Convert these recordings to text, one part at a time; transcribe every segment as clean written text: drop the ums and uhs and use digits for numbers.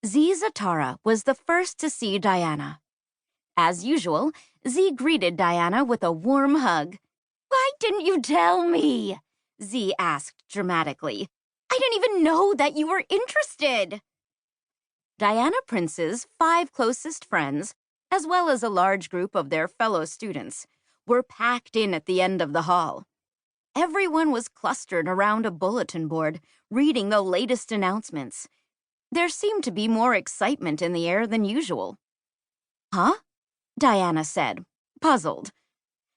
Z Zatara was the first to see Diana. As usual, Z greeted Diana with a warm hug. "Why didn't you tell me?" Z asked dramatically. "I didn't even know that you were interested." Diana Prince's 5 closest friends, as well as a large group of their fellow students, were packed in at the end of the hall. Everyone was clustered around a bulletin board, reading the latest announcements. There seemed to be more excitement in the air than usual. "Huh?" Diana said, puzzled.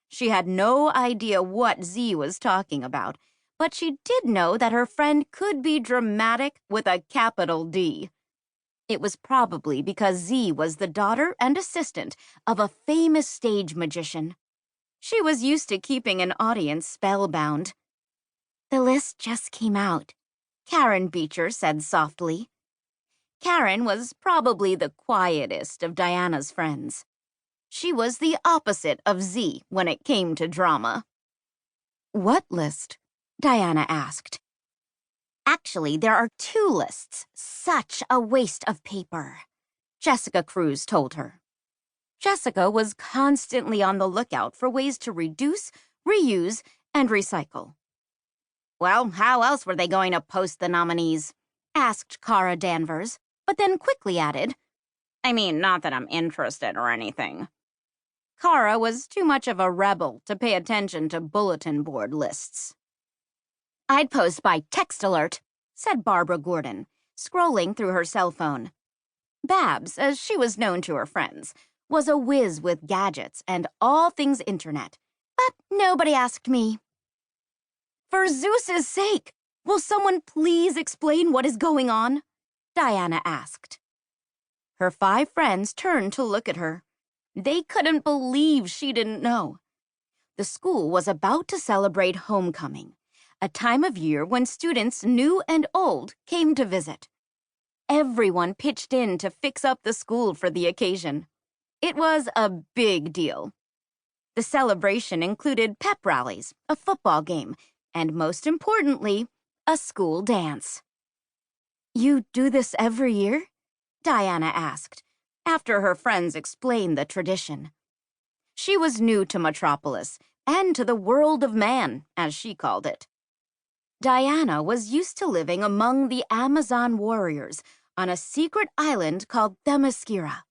She had no idea what Z was talking about, but she did know that her friend could be dramatic with a capital D. It was probably because Z was the daughter and assistant of a famous stage magician. She was used to keeping an audience spellbound. "The list just came out," Karen Beecher said softly. Karen was probably the quietest of Diana's friends. She was the opposite of Z when it came to drama. "What list?" Diana asked. "Actually, there are 2 lists. Such a waste of paper," Jessica Cruz told her. Jessica was constantly on the lookout for ways to reduce, reuse, and recycle. "Well, how else were they going to post the nominees?" asked Kara Danvers, but then quickly added, "I mean, not that I'm interested or anything." Kara was too much of a rebel to pay attention to bulletin board lists. "I'd post by text alert," said Barbara Gordon, scrolling through her cell phone. Babs, as she was known to her friends, was a whiz with gadgets and all things internet, but nobody asked me. "For Zeus's sake, will someone please explain what is going on?" Diana asked. Her 5 friends turned to look at her. They couldn't believe she didn't know. The school was about to celebrate homecoming, a time of year when students new and old came to visit. Everyone pitched in to fix up the school for the occasion. It was a big deal. The celebration included pep rallies, a football game, and most importantly, a school dance. "You do this every year?" Diana asked, after her friends explained the tradition. She was new to Metropolis and to the world of man, as she called it. Diana was used to living among the Amazon warriors on a secret island called Themyscira.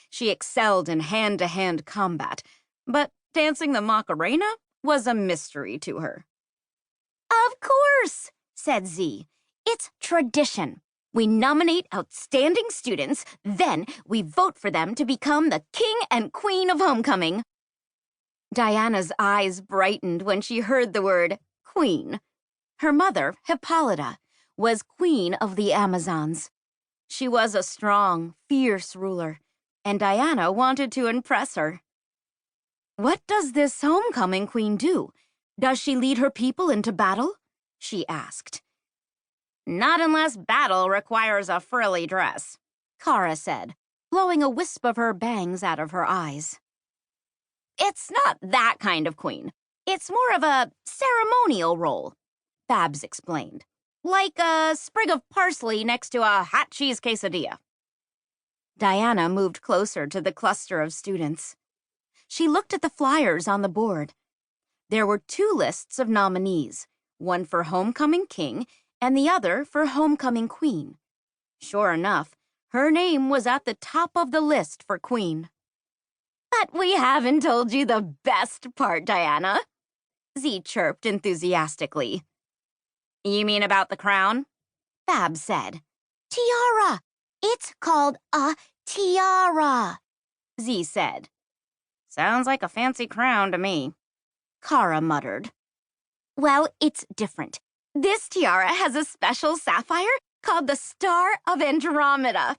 She excelled in hand-to-hand combat, but dancing the Macarena was a mystery to her. "Of course," said Z. "It's tradition. We nominate outstanding students, then we vote for them to become the king and queen of homecoming." Diana's eyes brightened when she heard the word queen. Her mother, Hippolyta, was queen of the Amazons. She was a strong, fierce ruler, and Diana wanted to impress her. "What does this homecoming queen do? Does she lead her people into battle?" she asked. "Not unless battle requires a frilly dress," Kara said, blowing a wisp of her bangs out of her eyes. "It's not that kind of queen. It's more of a ceremonial role," Babs explained. "Like a sprig of parsley next to a hot cheese quesadilla." Diana moved closer to the cluster of students. She looked at the flyers on the board. There were 2 lists of nominees, one for homecoming king and the other for homecoming queen. Sure enough, her name was at the top of the list for queen. "But we haven't told you the best part, Diana," Z chirped enthusiastically. "You mean about the crown?" Babs said. "Tiara! It's called a tiara," Z said. "Sounds like a fancy crown to me," Kara muttered. "Well, it's different. This tiara has a special sapphire called the Star of Andromeda,"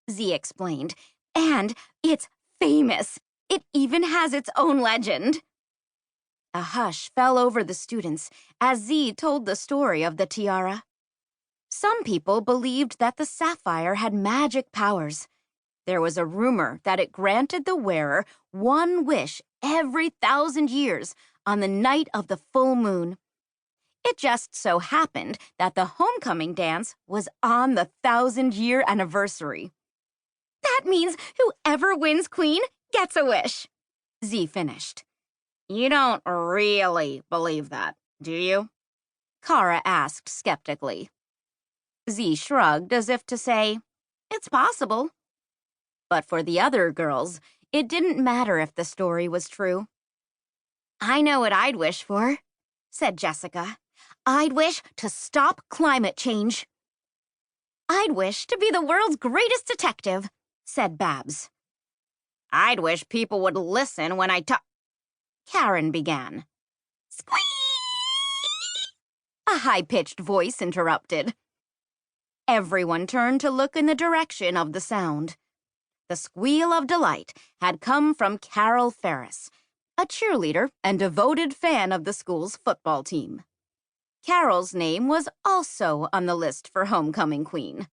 Z explained, "and it's famous. It even has its own legend." A hush fell over the students as Z told the story of the tiara. Some people believed that the sapphire had magic powers. There was a rumor that it granted the wearer one wish every 1,000 years on the night of the full moon. It just so happened that the homecoming dance was on the 1,000-year anniversary. That means whoever wins Queen gets a wish, Z finished. You don't really believe that, do you? Kara asked skeptically. Z shrugged as if to say, it's possible. But for the other girls, it didn't matter if the story was true. I know what I'd wish for, said Jessica. I'd wish to stop climate change. I'd wish to be the world's greatest detective, said Babs. I'd wish people would listen when I talk. Karen began. Squeak! A high-pitched voice interrupted. Everyone turned to look in the direction of the sound. The squeal of delight had come from Carol Ferris, a cheerleader and devoted fan of the school's football team. Carol's name was also on the list for homecoming queen.